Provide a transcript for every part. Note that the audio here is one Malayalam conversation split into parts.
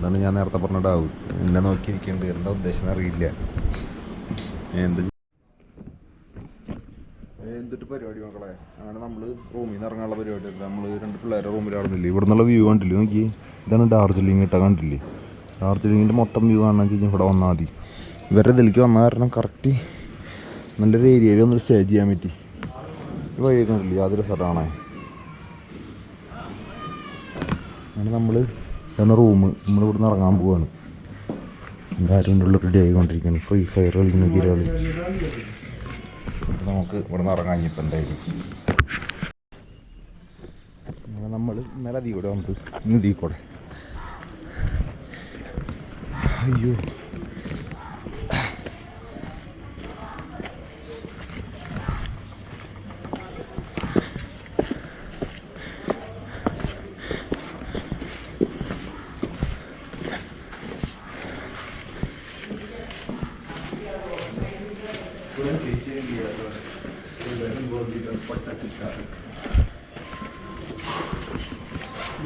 അതാണ് ഞാൻ നേരത്തെ പറഞ്ഞ ഡൗട്ട്. എന്നെ നോക്കി നിൽക്കുന്നുണ്ട്, എന്താ ഉദ്ദേശം അറിയില്ല. എന്തിട്ട് പരിപാടി മക്കളെ? അങ്ങനെ നമ്മൾ റൂമിൽ നിന്ന് ഇറങ്ങാനുള്ള പരിപാടി. നമ്മൾ 2 പിള്ളേരെ റൂമിലാണെന്നില്ലേ. ഇവിടെ നിന്നുള്ള വ്യൂ കണ്ടില്ലേ നോക്കി. ഇതാണ് ഡാർജിലിംഗ് ഇട്ട കണ്ടില്ലേ. ഡാർജിലിങ്ങിൻ്റെ മൊത്തം വ്യൂ കാണാൻ വെച്ച് കഴിഞ്ഞാൽ ഇവിടെ വന്നാൽ മതി. ഇവരുടെ ഇതിലേക്ക് വന്ന കാരണം കറക്റ്റ് നല്ലൊരു ഏരിയയിൽ ഒന്ന് സ്റ്റേ ചെയ്യാൻ പറ്റി. ഈ വഴിയൊക്കെ കണ്ടില്ലേ, യാതൊരു സ്ഥലമാണ്. അങ്ങനെ നമ്മൾ ഇതാണ് റൂം. നമ്മളിവിടെ നിന്ന് ഇറങ്ങാൻ പോവാണ്. എല്ലാവരും എൻ്റെ ഉള്ളിൽ റെഡി ആയിക്കൊണ്ടിരിക്കുകയാണ്. ഫ്രീ ഫയർ കളിക്കുന്ന കളി. നമുക്ക് ഇവിടെ നിന്ന് ഇറങ്ങാൻ ഇപ്പം എന്തായാലും. നമ്മൾ ഇന്നലെ അതി കൂടെ നമുക്ക് ഇന്ന് തീ കൂടെ. അയ്യോ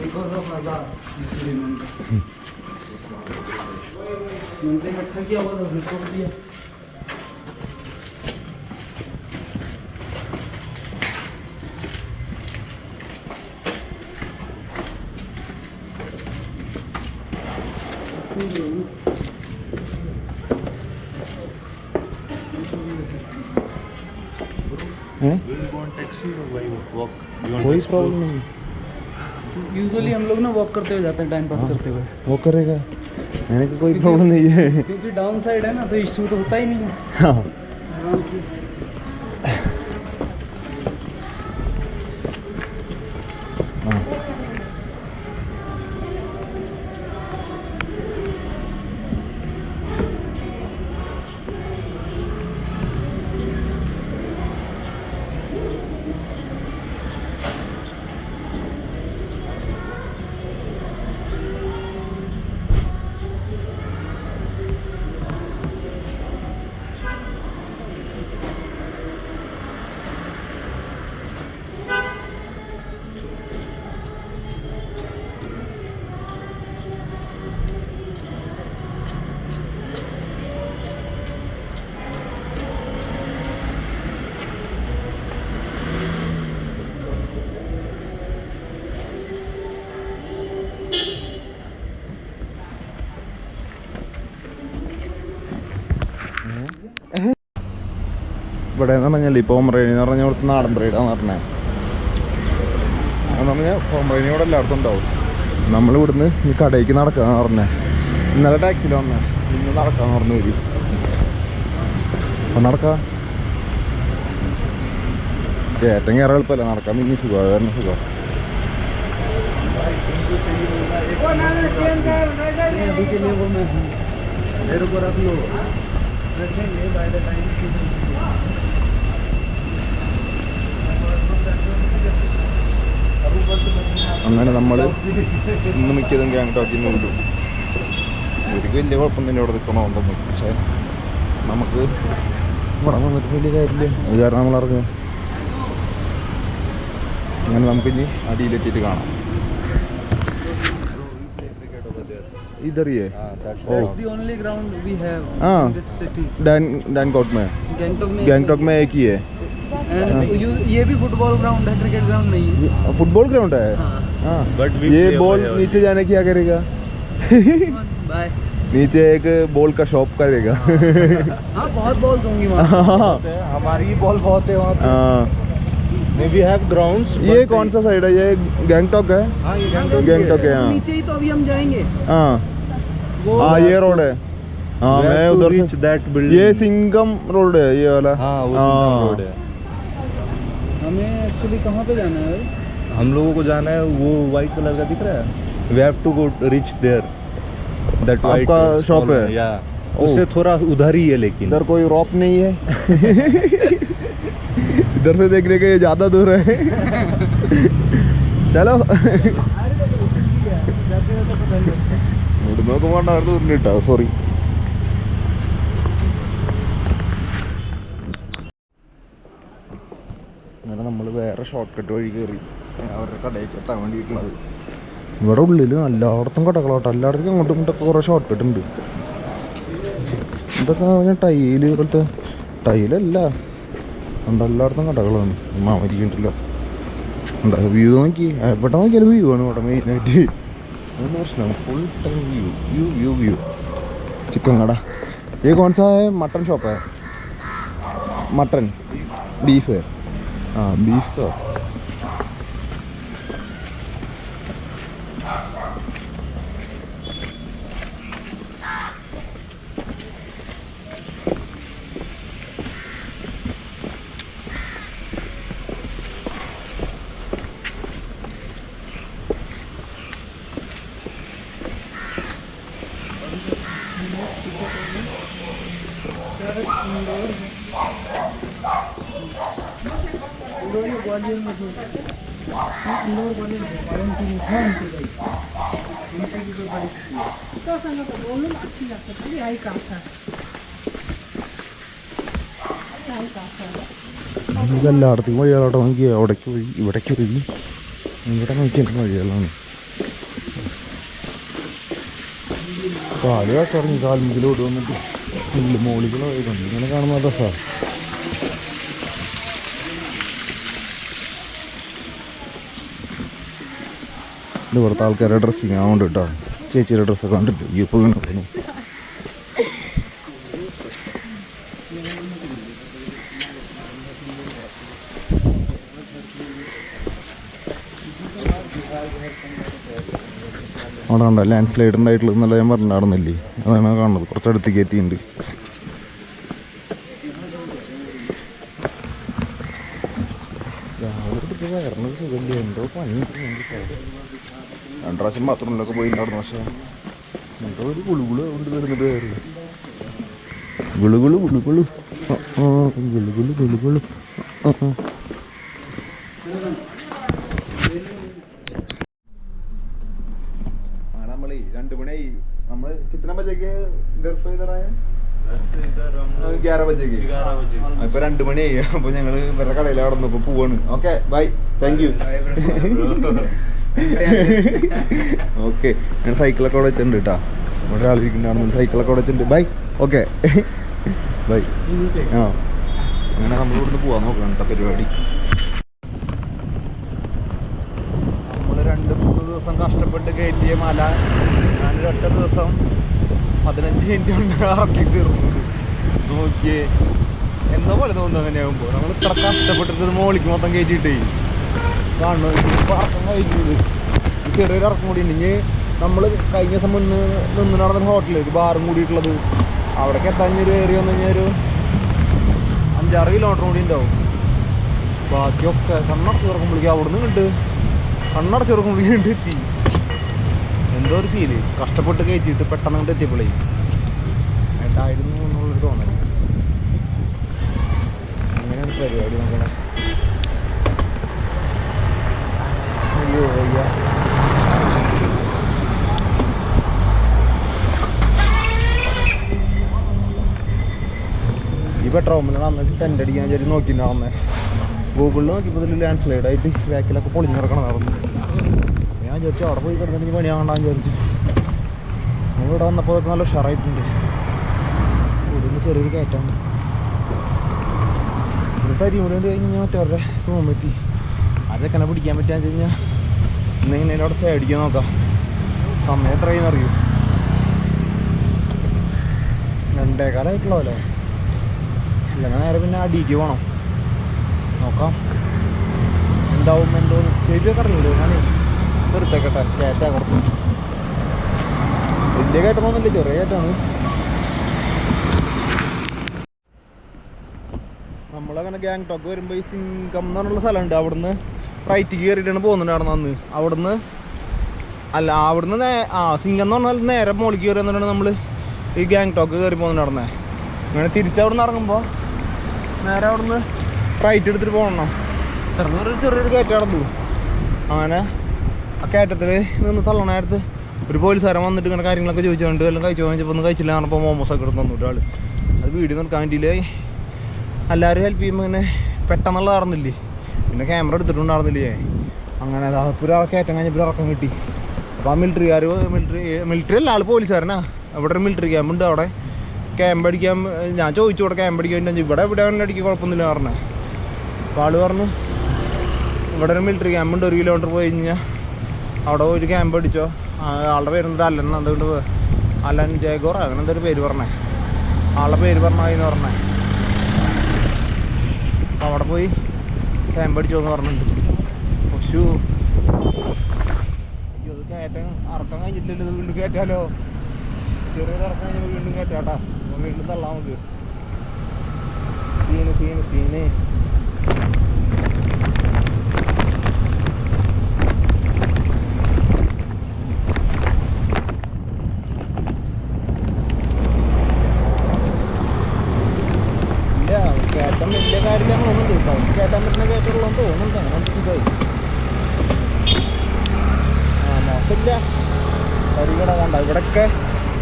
because of Nazar उनसे इकट्ठा किया हुआ था, रिपोर्ट दिया. कोई प्रॉब्लम नहीं. यूजुअली हम लोग ना वॉक करते हुए जाते हैं, टाइम पास करते हुए. वो करेगा, मैंने को कोई प्रॉब्लम नहीं है. क्योंकि डाउन साइड है ना, तो इश्यू तो होता ही नहीं है. हाँ आराम से. ഇവിടെ എന്ന് പറഞ്ഞാൽ പോംറേനി എന്ന് പറഞ്ഞാൽ ഇവിടുത്തെ നാടൻ ബ്രീഡാന്ന് പറഞ്ഞത്. അതെന്ന് പറഞ്ഞാൽ പോംറേനി ഇവിടെ എല്ലായിടത്തും ഉണ്ടാവും. നമ്മളിവിടുന്ന് ഈ കടയിലേക്ക് നടക്കാന്ന് പറഞ്ഞേ. ഇന്നലെ ടാക്സിയിൽ വന്നേ, ഇന്ന് നടക്കാന്ന് പറഞ്ഞു വരും. അപ്പം നടക്കാം. ഏറ്റവും കയറാൻ എളുപ്പമല്ല, നടക്കാൻ പിന്നെ സുഖമാണ്, വേറെ സുഖം. അങ്ങനെ നമ്മൾ ഇന്ന് മിക്കതും ഗാങ്ടോക്കിൽ നിന്ന് വിടും. എനിക്ക് വലിയ കുഴപ്പം തന്നെ ഇവിടെ നിൽക്കണമെന്നുണ്ടെന്ന്. പക്ഷേ നമുക്ക് ഇവിടെ വന്നിട്ട് വലിയ കാര്യമില്ല, അത് കാരണം നമ്മൾ ഇറങ്ങും. അങ്ങനെ നമുക്കിനി അടിയിലെത്തിയിട്ട് കാണാം. इधर ही है. That's the only ground we have in this city. Gangtok में एक ही है. ये भी फुटबॉल ग्राउंड है, क्रिकेट ग्राउंड नहीं है. फुटबॉल ग्राउंड है. हाँ. ये बॉल नीचे जाने क्या करेगा? बाय. नीचे एक बॉल का शॉप करेगा. हाँ, बहुत बॉल्स होंगी वहाँ. हमारी बॉल बहुत है वहाँ पे. We have grounds. ये कौन सा साइड है? ये गैंगटॉक है. हाँ, ये गैंगटॉक है. हाँ, नीचे ही तो अभी हम जाएंगे. हाँ हाँ, ये रोड है. हाँ, मैं उधर से that building. ये सिंगम रोड है, ये वाला. हाँ, वो सिंगम रोड है. हमें एक्चुअली कहाँ पे जाना है? हम लोगों को जाना है, वो व्हाइट कलर का दिख रहा है. We have to go reach there. That white आपका शॉप है? या उससे थोड़ा उधर ही है, लेकिन इधर कोई रॉप नहीं है. इधर से देखने के ये ज्यादा दूर है. चलो നോക്കുമ്പോണ്ടായിരുന്നു. സോറി. അങ്ങനെ നമ്മൾ വേറെ ഷോർട്ട് കട്ട് വഴി കയറി അവരുടെ കടയിലേക്ക് എത്താൻ വേണ്ടിയിട്ടുള്ളത്. ഇവിടെ ഉള്ളിൽ എല്ലായിടത്തും കടകളാട്ടോ, എല്ലായിടത്തും അങ്ങോട്ടും ഇങ്ങോട്ടൊക്കെ കുറേ ഷോർട്ട് കട്ട് ഉണ്ട്. ഇതൊക്കെ പറഞ്ഞാൽ ടൈല് പോലത്തെ ടൈലല്ല, ഉണ്ട് എല്ലായിടത്തും കടകളാണ്. മാമരിക്കണ്ടല്ലോ ഉണ്ടാ വ്യൂ നോക്കി, എവിടെ നോക്കിയാലും വ്യൂ ആണ് ഇവിടെ മെയിനായിട്ട്. അതൊന്നും പ്രശ്നമാണ്, full time view view view view. Chicken കട ये कौन सा है? मटन शॉप है, मटन बीफ है. हाँ बीफ का. ഇതെല്ലായിടത്തും വഴികളോട്ട് നോക്കി, അവിടേക്ക് വഴി ഇവിടേക്ക് വഴി, ഇവിടെ നോക്കിയിട്ട് വഴികളാണ്. കാല് കട്ടിറങ്ങി, കാൽമുക്കിലോട്ട് വന്നിട്ട് ഫുള്ള് മോളികളായിട്ടുണ്ട്. ഇങ്ങനെ കാണുന്ന രസമാണ്. ഇത് ഇവിടുത്തെ ആൾക്കാരുടെ ഡ്രസ്സിങ് ആവുന്നുണ്ട് കേട്ടോ. ചേച്ചിയുടെ ഡ്രസ്സൊക്കെ കണ്ടിട്ട് ഈ ഇപ്പോൾ വീണു. അവിടെ കണ്ടോ ലാൻഡ് സ്ലൈഡ് ഉണ്ടായിട്ടുള്ളത് എന്നല്ല ഞാൻ പറഞ്ഞിട്ടുണ്ടായിരുന്നില്ലേ, അതാണ് കാണുന്നത്. കുറച്ചടുത്ത് കയറ്റിയിട്ടുണ്ട്. വരണത് സുഖമില്ല, എന്തോ പണി. 2 പ്രാവശ്യം ബാത്റൂമിലൊക്കെ പോയിട്ടുണ്ടായിരുന്നു. പക്ഷേ എന്തോ ഒരു ഗുളുഗുള് കൊണ്ട് വരുന്നത് കയറി ഗുളുഗുളു ഗുളുഗുളു ഗുളുഗുളു ഗുളുഗുളു. നമ്മളെ 2 മണിയായി. നമ്മൾ കിतना बजे के घर पे इधर आए? 11 बजे. ഇപ്പൊ 2 മണിയായി. അപ്പൊ ഞങ്ങള് വേറെ കടയിൽ അവിടെ നിന്ന് പോവാണ്. Okay bye, thank you. Okay, ഞാൻ സൈക്കിളൊക്കെ അവിടെ വെച്ചിട്ടുണ്ട് കേട്ടോ. ഇവിടെ ഒരാളിരിക്കുന്നുണ്ടായിരുന്നു, സൈക്കിളൊക്കെ അവിടെ വെച്ചിട്ടുണ്ട്. Bye, okay bye. ആ അങ്ങനെ നമ്മൾ ഇവിടുന്ന് പോവാൻ നോക്കണം കേട്ടോ പരിപാടി. നമ്മൾ 2-3 ദിവസം കഷ്ടപ്പെട്ട് കയറ്റിയ മല ഞാനൊരു 8 ദിവസം 15 മിനിറ്റ് കൊണ്ട് ഇറക്കി തീർന്നു. നോക്കിയേ, എന്താ പോലെ തോന്നുന്നു അങ്ങനെ ആകുമ്പോൾ. നമ്മൾ ഇത്ര കഷ്ടപ്പെട്ടിട്ട് മോളിക്ക് മൊത്തം കയറ്റിയിട്ടേ കാണുന്നു. ഇപ്പോൾ ഇറക്കം കഴിഞ്ഞത് ചെറിയൊരു ഇറക്കം കൂടി ഉണ്ട്. ഇനി നമ്മൾ കഴിഞ്ഞ ദിവസം മുന്നേ നിന്ന് നടന്ന ഹോട്ടലിൽ ഒരു ബാറും കൂടിയിട്ടുള്ളത്, അവിടേക്ക് എത്താഞ്ഞൊരു ഏറി വന്നു കഴിഞ്ഞാൽ ഒരു 5-6 കിലോമീറ്റർ കൂടി ഉണ്ടാവും. ബാക്കിയൊക്കെ കണ്ണടച്ച് തുറക്കുമ്പോഴേക്കും അവിടെ നിന്ന് കണ്ട് കണ്ണടച്ച് തുറക്കുമ്പോഴേക്കും കണ്ട് എത്തി. എന്തോ ഒരു ഫീല്, കഷ്ടപ്പെട്ട് കയറ്റിയിട്ട് പെട്ടെന്ന് കണ്ട് എത്തിയപ്പോഴേ വേണ്ടായിരുന്നു എന്നുള്ളൊരു തോന്നൽ. അങ്ങനെയാണ് പരിപാടി നോക്കണേ. അയ്യോ അയ്യ, ഈ പെട്രോമിൽ നന്നിട്ട് ടെൻ്റ് അടിക്കാൻ വിചാരിച്ച് നോക്കിയിട്ടുണ്ടാവുന്നേ. ഗൂഗിളിൽ നോക്കിയപ്പോൾ ഇതിൽ ലാൻഡ് സ്ലൈഡ് ആയിട്ട് ബാക്കിലൊക്കെ പൊളിഞ്ഞ് കിടക്കണം നടന്നു. ഞാൻ വിചാരിച്ചു അവിടെ പോയി കിടന്നിട്ട് പണി കാണാൻ വിചാരിച്ചു. ഇവിടെ വന്നപ്പോൾ അതൊക്കെ നല്ല ഉഷാറായിട്ടുണ്ട്. ഇവിടുന്ന് ചെറിയൊരു കയറ്റാണ്. ഒരു തരിമുടി കഴിഞ്ഞ് കഴിഞ്ഞാൽ മറ്റവരുടെ റൂമെത്തി. അതൊക്കെ എന്നെ പിടിക്കാൻ പറ്റുകയെന്ന് വെച്ച് കഴിഞ്ഞാൽ ഇന്നെങ്ങനെ അവിടെ സൈഡ് അടിക്കാൻ നോക്കാം. സമയം എത്രയെന്ന് അറിയൂ? 2:15 അല്ലേ? അല്ലെങ്കിൽ നേരെ പിന്നെ അടിക്ക് പോകണം. നോക്കാം എന്താവും എന്തോന്ന്. ചെവിയൊക്കെ അറിയില്ലേ? ഞാൻ വെറുത്തേക്കട്ടെ. കയറ്റാ കുറച്ച് വലിയ കയറ്റമൊന്നുമില്ല, ചെറിയ കയറ്റാണ്. നമ്മളങ്ങനെ ഗാങ്ടോക്ക് വരുമ്പോൾ ഈ സിംഗം എന്ന് പറഞ്ഞുള്ള സ്ഥലമുണ്ട്. അവിടുന്ന് റൈറ്റ് കയറിയിട്ടാണ് പോകുന്നുണ്ടായിരുന്നു അന്ന്. അവിടുന്ന് സിംഗം എന്ന് പറഞ്ഞാൽ നേരെ മുകളിൽ കയറി എന്നിട്ടാണ് നമ്മൾ ഈ ഗാങ്ടോക്ക് കയറി പോകുന്നുണ്ടായിരുന്നേ. അങ്ങനെ തിരിച്ചവിടുന്ന് ഇറങ്ങുമ്പോൾ നേരെ അവിടുന്ന് റൈറ്റ് എടുത്തിട്ട് പോകണം. ഇറങ്ങി ചെറിയൊരു കയറ്റം നടന്നു. അങ്ങനെ ആ കയറ്റത്തിൽ നിന്ന് തള്ളണടുത്ത് ഒരു പോലീസുകാരൻ വന്നിട്ട് ഇങ്ങനെ കാര്യങ്ങളൊക്കെ ചോദിച്ചുകൊണ്ട് എല്ലാം കഴിച്ചു വാങ്ങിച്ചപ്പോൾ ഒന്നും കഴിച്ചില്ല. പറഞ്ഞപ്പോൾ മോമോസൊക്കെ എടുത്ത് തന്നു ഒരാൾ. അത് വീഡിയോ നോക്കാൻ വേണ്ടിയില്ലേ എല്ലാവരും ഹെൽപ്പ് ചെയ്യുമ്പോൾ ഇങ്ങനെ പെട്ടെന്നുള്ള നടന്നില്ലേ. പിന്നെ ക്യാമറ എടുത്തിട്ടുണ്ടായിരുന്നില്ലേ. അങ്ങനെ ഒരാൾ കയറ്റം കഴിഞ്ഞപ്പോൾ ഇറക്കം കിട്ടി. അപ്പോൾ ആ മിലിറ്ററി അല്ല, ആൾ പോലീസുകാരനാ. അവിടെ ഒരു മിലിറ്ററി ക്യാമ്പുണ്ട്, അവിടെ ക്യാമ്പ് അടിക്കാൻ ഞാൻ ചോദിച്ചു, ഇവിടെ ക്യാമ്പ് അടിക്കാൻ ഇവിടെ അടിക്കുക കുഴപ്പമൊന്നുമില്ല പറഞ്ഞത്. അപ്പോൾ ആൾ പറഞ്ഞു ഇവിടെ ഒരു മിലിറ്ററി ക്യാമ്പുണ്ട്, 1 കിലോമീറ്റർ പോയി കഴിഞ്ഞാൽ അവിടെ ഒരു ക്യാമ്പ് അടിച്ചോ. ആളുടെ പേരെന്താ അല്ലൻ, അതുകൊണ്ട് അലൻ ജയഗോർ അങ്ങനെ എന്തൊരു പേര് പറഞ്ഞേ, ആളുടെ പേര് പറഞ്ഞതെന്ന് പറഞ്ഞേ. അപ്പോൾ അവിടെ പോയി ക്യാമ്പ് അടിച്ചോ എന്ന് പറഞ്ഞിട്ടുണ്ട്. പക്ഷേ അയ്യോ അത് കയറ്റാൻ അറക്കാൻ കഴിഞ്ഞിട്ടില്ലല്ലോ, ഇത് വീണ്ടും കയറ്റാലോ. ചെറിയൊരു ഇറക്കം കഴിഞ്ഞപ്പോൾ വീണ്ടും കയറ്റാട്ടാ, വീണ്ടും തള്ളാൻ നമുക്ക്. സീന് കയറ്റം വലിയ കാര്യമില്ലെന്ന് തോന്നുന്നുണ്ട് കേട്ടോ. കയറ്റാൻ പറ്റുന്ന കയറ്റുള്ളതെന്ന് തോന്നുന്നുണ്ട്. അങ്ങനെ സുഖമായി മോശമില്ല. കരികട കണ്ട ഇവിടെയൊക്കെ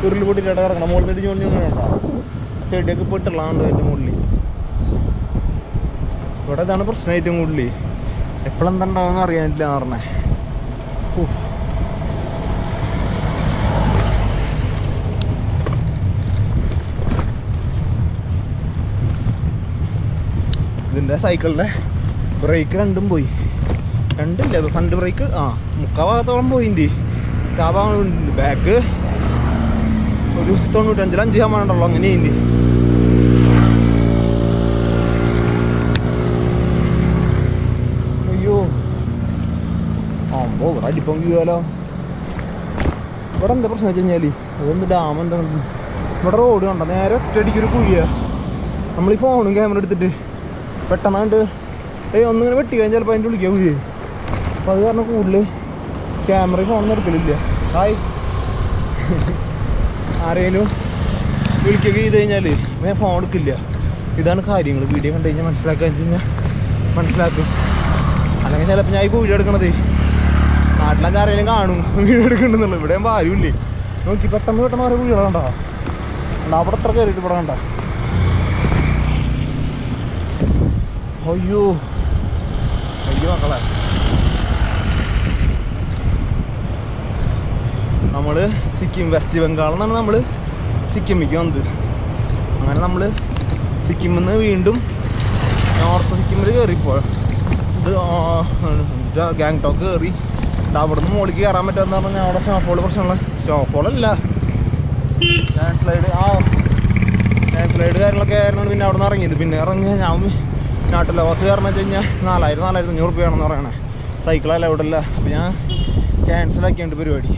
ഉരുൾ പൊട്ടിട്ട് കിടക്കണം. മുകളിൽ നിന്ന് ഇടിഞ്ഞു കൊണ്ടോ ചെടിയൊക്കെ പോയിട്ടുള്ളതാണ് അതിൻ്റെ മുകളിൽ. ഇവിടെ ഇതാണ് പ്രശ്നം ഏറ്റവും കൂടുതൽ. എപ്പോഴെന്തുണ്ടാവുമെന്ന് അറിയാനില്ല എന്ന് പറഞ്ഞേ. ഇതിൻ്റെ സൈക്കിളിൻ്റെ ബ്രേക്ക് രണ്ടും പോയി. രണ്ടില്ല, ഫ്രണ്ട് ബ്രേക്ക് മുക്കാ ഭാഗത്തോളം പോയിൻ്റെ. ആ ഭാഗം ബാക്ക് ഒരു 95-5 ശതമാനമുണ്ടല്ലോ, അങ്ങനെ ഉണ്ട്. അയ്യോ ഇവിടെ അടിപ്പം വീഴാലോ. ഇവിടെ എന്താ പ്രശ്നം വെച്ച് കഴിഞ്ഞാൽ അതൊന്ന് ഡാം എന്താ, ഇവിടെ റോഡ് കണ്ടോ നേരെ ഒറ്റയടിക്കൊരു കുഴിയാണ്. നമ്മൾ ഈ ഫോണും ക്യാമറ എടുത്തിട്ട് പെട്ടെന്നാണ്ട് ഒന്നിങ്ങനെ വെട്ടി കഴിഞ്ഞാൽ ചിലപ്പോൾ അതിൻ്റെ വിളിക്കാൻ കുഴി. അപ്പോൾ അത് കാരണം കൂടുതൽ ക്യാമറ ഫോണൊന്നും എടുക്കലില്ല. ഹായ് ആരെങ്കിലും വിളിക്കുകയൊക്കെ ചെയ്ത് കഴിഞ്ഞാൽ ഞാൻ ഫോൺ എടുക്കില്ല. ഇതാണ് കാര്യങ്ങൾ. വീഡിയോ കണ്ടു കഴിഞ്ഞാൽ മനസ്സിലാക്കുക വെച്ച് കഴിഞ്ഞാൽ മനസ്സിലാക്കും. അല്ലെങ്കിൽ ചിലപ്പോൾ ഞാൻ ഈ വീഡിയോ എടുക്കണത് നാട്ടിലഞ്ച് ആരെങ്കിലും കാണും വീഡിയോ എടുക്കണ്ടെന്നുള്ളൂ. ഇവിടെ ആകുമ്പോൾ ആരുമില്ലേ. നോക്കി പെട്ടെന്ന് ഓരോ വീഡിയോ കണ്ടോ അവിടെ എത്ര കയറിയിട്ട് ഇവിടെ കണ്ട. അയ്യോ മക്കളെ, നമ്മൾ സിക്കിം വെസ്റ്റ് ബംഗാളിൽ നിന്നാണ് നമ്മൾ സിക്കിമിലേക്ക് വന്നത്. അങ്ങനെ നമ്മൾ സിക്കിമിൽ നിന്ന് വീണ്ടും നോർത്ത് സിക്കിമിൽ കയറിപ്പോൾ ഇത് ഗാങ്ടോക്ക് കയറി. അവിടെ നിന്ന് മുകളിലേക്ക് കയറാൻ പറ്റാമെന്ന് പറഞ്ഞാൽ അവിടെ സ്നോഫോൾ പ്രശ്നമുള്ള സ്നോഫോളല്ല ലാൻഡ് കാര്യങ്ങളൊക്കെ ആയിരുന്നു. പിന്നെ അവിടെ നിന്ന് ഇറങ്ങിയത്. പിന്നെ ഇറങ്ങിയാൽ ഞാൻ നാട്ടിലെ ബസ് കാരണം വെച്ച് കഴിഞ്ഞാൽ 4,500 രൂപയാണെന്ന് പറയണേ. സൈക്കിളല്ല ഇവിടെ അല്ല. അപ്പോൾ ഞാൻ ക്യാൻസലാക്കിയുണ്ട് പരിപാടി.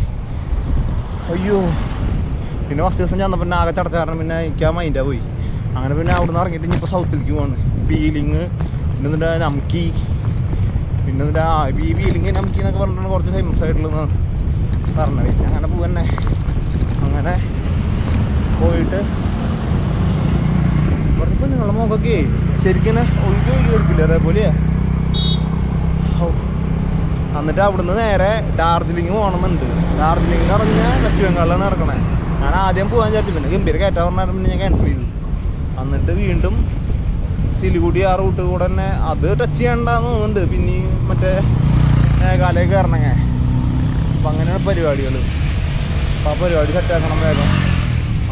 അയ്യോ പിന്നെ ഫസ്റ്റ് ദിവസം ചെന്നപ്പോൾ പിന്നെ ആകെ ചടച്ച കാരണം പിന്നെ എനിക്ക് ആ മൈൻഡാ പോയി. അങ്ങനെ പിന്നെ അവിടെ നിന്ന് ഇറങ്ങിയിട്ട് ഇനിയിപ്പോൾ സൗത്തിലേക്ക് പോവാണ്. ബീലിങ് പിന്നെ എന്നിട്ട് നംകി പിന്നെ എന്നിട്ട് ഈ ബീലിങ് നംകി എന്നൊക്കെ പറഞ്ഞിട്ടാണ് കുറച്ച് ഫേമസ് ആയിട്ടുള്ളതെന്ന് പറഞ്ഞത്. പിന്നെ അങ്ങനെ പോവന്നെ. അങ്ങനെ പോയിട്ട് പറഞ്ഞപ്പോൾ നിങ്ങളുടെ മുഖമൊക്കെ ശരിക്കും ഒഴുകി കൊടുക്കില്ല അതേപോലെയാ. എന്നിട്ട് അവിടുന്ന് നേരെ ഡാർജിലിംഗ് പോകണമെന്നുണ്ട്. ഡാർജിലിംഗ് എന്ന് പറഞ്ഞാൽ വെസ്റ്റ് ബംഗാളിലാണ് നടക്കണേ. ഞാൻ ആദ്യം പോകാൻ വിചാരിച്ചു, പിന്നെ ഗംഭീര കയറ്റാൻ പറഞ്ഞാൽ പിന്നെ ഞാൻ ക്യാൻസൽ ചെയ്തു. എന്നിട്ട് വീണ്ടും സിലിഗുഡി ആ റൂട്ട് കൂടെ തന്നെ അത് ടച്ച് ചെയ്യണ്ടെന്ന് തോന്നുന്നുണ്ട്. പിന്നെ മറ്റേ മേഘാലയ കയറണങ്ങ. അപ്പം അങ്ങനെയാണ് പരിപാടികൾ. അപ്പോൾ ആ പരിപാടി സെറ്റാക്കണം വേഗം.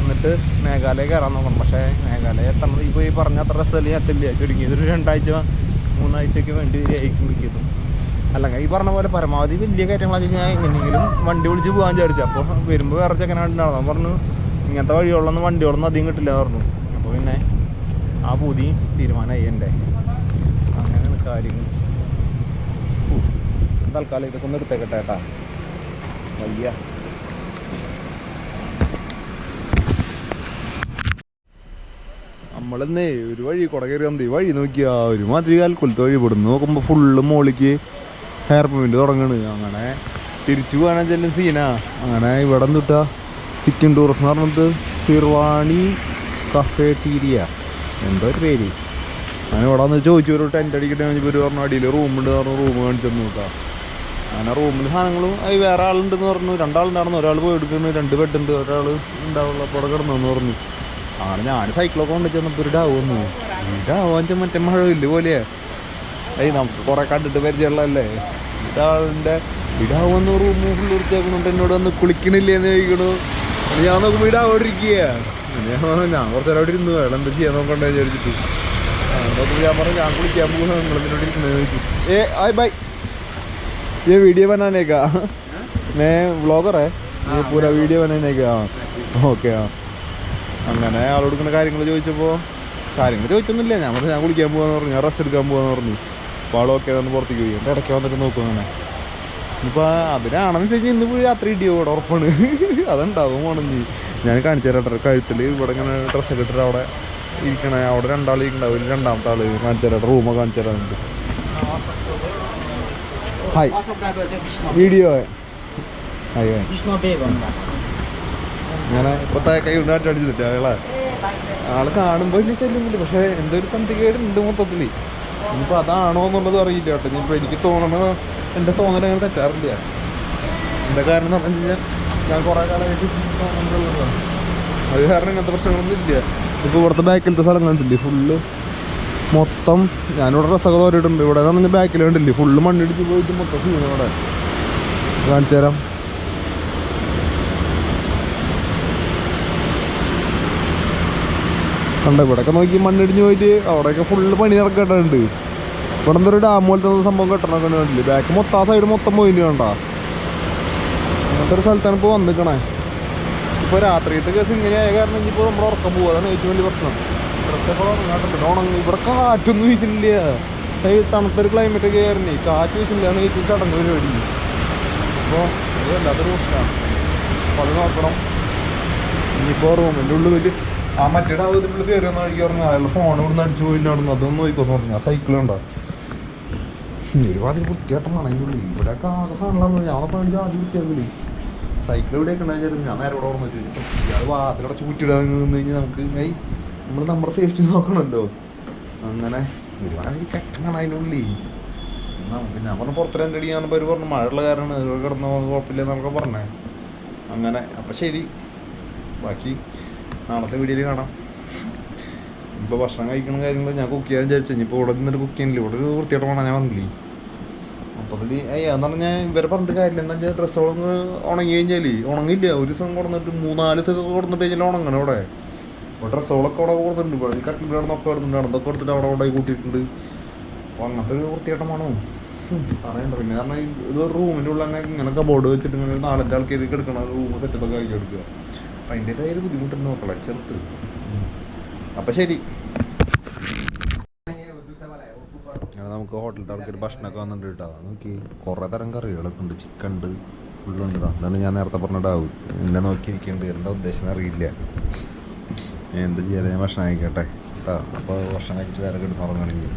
എന്നിട്ട് മേഘാലയ കയറാൻ നോക്കണം. പക്ഷേ മേഘാലയ എത്തണത് ഇപ്പോൾ ഈ പറഞ്ഞ അത്ര സ്ഥലം എത്തില്ല. ചുരുങ്ങിയത് ഒരു 2-3 ആഴ്ചയ്ക്ക് വേണ്ടി ആയിരിക്കും വിളിക്കുന്നത്. അല്ലെങ്കിൽ ഈ പറഞ്ഞ പോലെ പരമാവധി വലിയ കയറ്റങ്ങളാന്ന് വെച്ച് കഴിഞ്ഞാൽ എങ്ങനെയെങ്കിലും വണ്ടി വിളിച്ച് പോകാൻ വിചാരിച്ചു. അപ്പോൾ വരുമ്പോൾ വേറെ ചെക്കനായിട്ടുണ്ടാവും. പറഞ്ഞു ഇങ്ങനത്തെ വഴികളൊന്നും വണ്ടികളൊന്നും അധികം കിട്ടില്ല പറഞ്ഞു. അപ്പോൾ പിന്നെ ആ പൂതി തീരുമാനമായി എൻ്റെ. അങ്ങനെയാണ് കാര്യങ്ങൾ. തൽക്കാലം ഇതൊക്കെ ഒന്ന് എടുത്തേക്കട്ടെ കേട്ടാ. വയ്യ നമ്മളെന്നേ ഒരു വഴി കുട കയറി വന്നത്. ഈ വഴി നോക്കിയാ ഒരുമാതിരി കാൽക്കൊലത്തെ വഴി. ഇവിടുന്ന് നോക്കുമ്പോൾ ഫുള്ള് മോളിക്ക് ഹെയർ പോയിന്റ് തുടങ്ങണ്. അങ്ങനെ തിരിച്ചു പോകാൻ ചെല്ലും സീനാ. അങ്ങനെ ഇവിടെ തൊട്ടാ സിക്കിം ടൂറിസ്റ്റ് എന്ന് പറഞ്ഞത് ഷിർവാണി കഫേറ്റീരിയ എന്തോ ഒരു പേര്. അങ്ങനെ ഇവിടെ വന്ന് ചോദിച്ചു ഒരു ടെൻ്റ് അടിക്കട്ടെ കഴിഞ്ഞപ്പോൾ ഒരു പറഞ്ഞു അടിയിൽ റൂമുണ്ട് പറഞ്ഞു. റൂം കാണിച്ചെന്ന് നോക്കാം. അങ്ങനെ റൂമിൽ സാധനങ്ങളും അത് വേറെ ആളുണ്ടെന്ന് പറഞ്ഞു. 2 ആളുണ്ടായിരുന്നു. ഒരാൾ പോയി എടുക്കുന്നു. 2 ബെഡുണ്ട്. ഒരാൾ ഉണ്ടാവുള്ള അപ്പോൾ അവിടെ കിടന്നെന്ന് പറഞ്ഞു. അങ്ങനെ ഞാൻ സൈക്കിളൊക്കെ കൊണ്ട് ചെന്നപ്പോൾ ഒരു ഡാവുന്നു. ഇതാവാൻ മറ്റേ മഴ ഇല്ല പോലെയാ. നമുക്ക് കുറേ കണ്ടിട്ട് പരിചയമുള്ളതല്ലേ. ഇതാളിൻ്റെ ഇടാവുന്ന റൂം ഫുള്ള് വൃത്തിയാക്കണോണ്ട് എന്നോട് വന്ന് കുളിക്കണില്ലേ എന്ന് ചോദിക്കണു. ഞാൻ നോക്കുമ്പോൾ ഇടാവോണ്ടിരിക്കുക. ഞാൻ പറഞ്ഞു ഞാൻ കുറച്ച് നേരം അവിടെ ഇരുന്നു വേണം എന്താ ചെയ്യാൻ നോക്കണ്ടേ വിചാരിച്ചിട്ട്. നോക്കുമ്പോൾ ഞാൻ പറഞ്ഞു ഞാൻ കുളിക്കാൻ പോകുന്നു നിങ്ങളെന്നോട് ഇരിക്കുന്നത് ചോദിച്ചു. हाय भाई ये वीडियो बनाने का मैं व्लॉगर है ये पूरा വീഡിയോ बनाने का ഓക്കെ. ആ അങ്ങനെ ആളോട് ഇങ്ങനെ കാര്യങ്ങൾ ചോദിച്ചപ്പോൾ കാര്യങ്ങൾ ചോദിച്ചൊന്നുമില്ല. ഞാൻ പറഞ്ഞു ഞാൻ കുളിക്കാൻ പോകാന്ന് പറഞ്ഞു, ഞാൻ റെസ്റ്റ് എടുക്കാൻ പോകാന്ന് പറഞ്ഞു. അപ്പോൾ ആൾ ഓക്കെ ഒന്ന് പുറത്തേക്ക് പോയി. എൻ്റെ ഇടയ്ക്ക് വന്നിട്ട് നോക്കും അങ്ങനെ. ഇനിയിപ്പോൾ അതിനാണെന്ന് വെച്ച് കഴിഞ്ഞാൽ ഇന്ന് പോയി രാത്രി ഇടിയോ ഇവിടെ ഉറപ്പാണ്. അതുണ്ടാവും പോണെങ്കിൽ ഞാൻ കാണിച്ചു തരാം. കഴുത്തിൽ ഇവിടെ ഇങ്ങനെ ഡ്രസ്സൊക്കെ ഇട്ടിട്ട് അവിടെ ഇരിക്കണേ. അവിടെ രണ്ടാൾ ഇരിക്കണ്ടാവും. രണ്ടാമത്തെ ആൾ കാണിച്ചു തരാം. റൂമൊക്കെ കാണിച്ചു തരാറുണ്ട്. ഹായ് വീഡിയോ ഹായ് ഇങ്ങനെ ഇപ്പോഴത്തെ കൈ ഉണ്ടായിട്ട് അടിച്ചിട്ട് അയാളെ ആൾ കാണുമ്പോൾ വലിയ ശല്യമൊന്നുമില്ല. പക്ഷേ എന്തോ ഒരു പന്തികേടുണ്ട് മൊത്തത്തിൽ. ഇനിയിപ്പോൾ അതാണോ എന്നുള്ളത് അറിയില്ല കേട്ടോ. ഇനിയിപ്പോൾ എനിക്ക് തോന്നണത് എൻ്റെ തോന്നൽ അങ്ങനെ തെറ്റാറില്ല. എന്താ കാരണം എന്ന് പറഞ്ഞു കഴിഞ്ഞാൽ ഞാൻ കുറേ കാലമായിട്ട് തോന്നുന്നുള്ളതാണ്. അത് കാരണം ഇങ്ങനത്തെ പ്രശ്നങ്ങളൊന്നും ഇല്ല. ഇപ്പോൾ ഇവിടുത്തെ ബാക്കിലത്തെ സ്ഥലം കണ്ടില്ലേ ഫുള്ള് മൊത്തം. ഞാനിവിടെ ഡ്രസ്സൊക്കെ തോരിയിട്ടുണ്ട്. ഇവിടെ എന്ന് പറഞ്ഞാൽ ബാക്കിൽ കണ്ടില്ലേ ഫുള്ള് മണ്ണിടിച്ച് പോയിട്ട് മൊത്തം സീന. ഇവിടെ കാണിച്ചു തരാം. കണ്ടോ ഇവിടെയൊക്കെ നോക്കി മണ്ണിടിഞ്ഞ് പോയിട്ട് അവിടെയൊക്കെ ഫുള്ള് പണി നടക്കേണ്ടതുണ്ട്. ഇവിടെ എന്തൊരു ഡാം പോലത്തെ സംഭവം കെട്ടണമൊക്കെ കണ്ടില്ലേ. ബാക്ക് മൊത്തം ആ സൈഡ് മൊത്തം പോയിന്റ് വേണ്ട. അങ്ങനത്തെ ഒരു സ്ഥലത്താണ് ഇപ്പോൾ വന്നിക്കണേ. ഇപ്പോൾ രാത്രിയത്തെ കേസ് ഇങ്ങനെയായ കാരണം ഇനിയിപ്പോൾ നമ്മൾ ഉറക്കം പോകുക. അതാണ് ഏറ്റവും വലിയ പ്രശ്നം. ഉണങ്ങി ഇവിടെ കാറ്റൊന്നും വീശില്ല. തണുത്തൊരു ക്ലൈമറ്റൊക്കെ ആയിരുന്നേ കാറ്റ് വീശില്ലാന്ന് ഏറ്റവും ചടങ്ങ് പരിപാടി. അപ്പോൾ അത് വല്ലാത്തൊരു പ്രശ്നമാണ്. അപ്പോൾ അത് നോക്കണം. ഇനിയിപ്പോൾ റൂമിൻ്റെ ഉള്ളിൽ പോയിട്ട് ആ മറ്റേ ഇതിൻ്റെ ഉള്ളിൽ കയറി ഒന്ന് അഴിക്ക് പറഞ്ഞു. അയാളുടെ ഫോൺ ഇവിടുന്ന് അടിച്ചു പോയിട്ടാണെന്ന് അതൊന്നും നോക്കിക്കോന്ന് പറഞ്ഞു. ആ സൈക്കിളുണ്ടോ ഒരുപാട് വൃത്തിയായിട്ടാണ് അതിൻ്റെ ഉള്ളിൽ. ഇവിടെയൊക്കെ ആകെ സാധനങ്ങളാണ്. ഞാൻ പഠിച്ച ആദ്യം വൃത്തിയാക്കില്ല. സൈക്കിൾ ഇവിടെയൊക്കെ ഉണ്ടായിരുന്നു. ഞാൻ നേരെ ഇവിടെ ഓർമ്മ വെച്ചു ഇയാൾ വാതിലൂടെ ചൂറ്റിടാൻ നിന്ന് കഴിഞ്ഞാൽ നമുക്ക് നമ്മൾ നമ്മുടെ സേഫ്റ്റി നോക്കണമല്ലോ. അങ്ങനെ ഒരുമാതിരി കെട്ടണാണ് അതിൻ്റെ ഉള്ളിൽ. നമുക്ക് ഞാൻ പറഞ്ഞു പുറത്ത് രണ്ടടി ഞാൻ പേര് പറഞ്ഞു മഴയുള്ള കാരണമാണ് ഇവിടെ കിടന്നു പോകുന്നത് കുഴപ്പമില്ല എന്നൊക്കെ പറഞ്ഞേ. അങ്ങനെ അപ്പം ശരി, ബാക്കി നാളത്തെ വീഡിയോയിൽ കാണാം. ഇപ്പോൾ ഭക്ഷണം കഴിക്കുന്ന കാര്യങ്ങൾ ഞാൻ കുക്ക് ചെയ്യാൻ വിചാരിച്ചു. ഇനിയിപ്പോൾ ഇവിടെ നിന്നൊരു കുക്ക് ചെയ്യുന്നില്ല. ഇവിടെ ഒരു വൃത്തിയായിട്ട് വേണം ഞാൻ വന്നില്ലേ. മൊത്തത്തിൽ എന്ന് പറഞ്ഞാൽ ഇവരെ പറഞ്ഞിട്ട് കാര്യമില്ല. എന്താ വെച്ചാൽ ഡ്രസ്സുകളൊന്ന് ഉണങ്ങി കഴിഞ്ഞാൽ ഉണങ്ങില്ല. ഒരു ദിവസം കൊടുത്തിട്ട് 3-4 ദിവസമൊക്കെ കൊടുത്തിട്ട് കഴിഞ്ഞാൽ ഉണങ്ങണം. ഇവിടെ ഇപ്പോൾ ഡ്രസ്സുകളൊക്കെ അവിടെ കൊടുത്തിട്ടുണ്ട്. ഇപ്പോൾ ഈ കട്ടിൽ കിടന്നൊക്കെ എടുത്തിട്ടുണ്ട്. അതൊക്കെ എടുത്തിട്ട് അവിടെ അവിടെ കൂട്ടിയിട്ടുണ്ട്. അപ്പോൾ അങ്ങനത്തെ ഒരു വൃത്തിയായിട്ടമാണോ പറയണ്ട. പിന്നെ കാരണം ഇത് റൂമിൻ്റെ ഉള്ളിൽ തന്നെ ഇങ്ങനെയൊക്കെ ബോർഡ് വെച്ചിട്ട് ഇങ്ങനെ 4-5 ആൾക്കാർക്ക് എടുക്കണം. റൂം സെറ്റപ്പൊക്കെ ആക്കി എടുക്കുക. അപ്പം അതിൻ്റെതായ ഒരു ബുദ്ധിമുട്ടുണ്ട് മക്കളെ ചെറുത്ത്. അപ്പം ശരി, നമുക്ക് ഹോട്ടലിൽ ആൾക്കാർ ഭക്ഷണമൊക്കെ വന്നിട്ട് കേട്ടോ. നോക്കി കുറേ തരം കറികളൊക്കെ ഉണ്ട്. ചിക്കൻ ഉണ്ട്, ഫുള്ളുണ്ട്. അതാണ് ഞാൻ നേരത്തെ പറഞ്ഞിട്ടാവും. എന്നെ നോക്കിയിരിക്കുന്നുണ്ട്. എന്താ ഉദ്ദേശം അറിയില്ല. എന്താ ചെയ്യാൻ ഞാൻ ഭക്ഷണം കഴിക്കട്ടെ കേട്ടോ. അപ്പോൾ ഭക്ഷണം കഴിച്ചിട്ട് വേറെ കിടന്ന് ഉറങ്ങണമെങ്കിൽ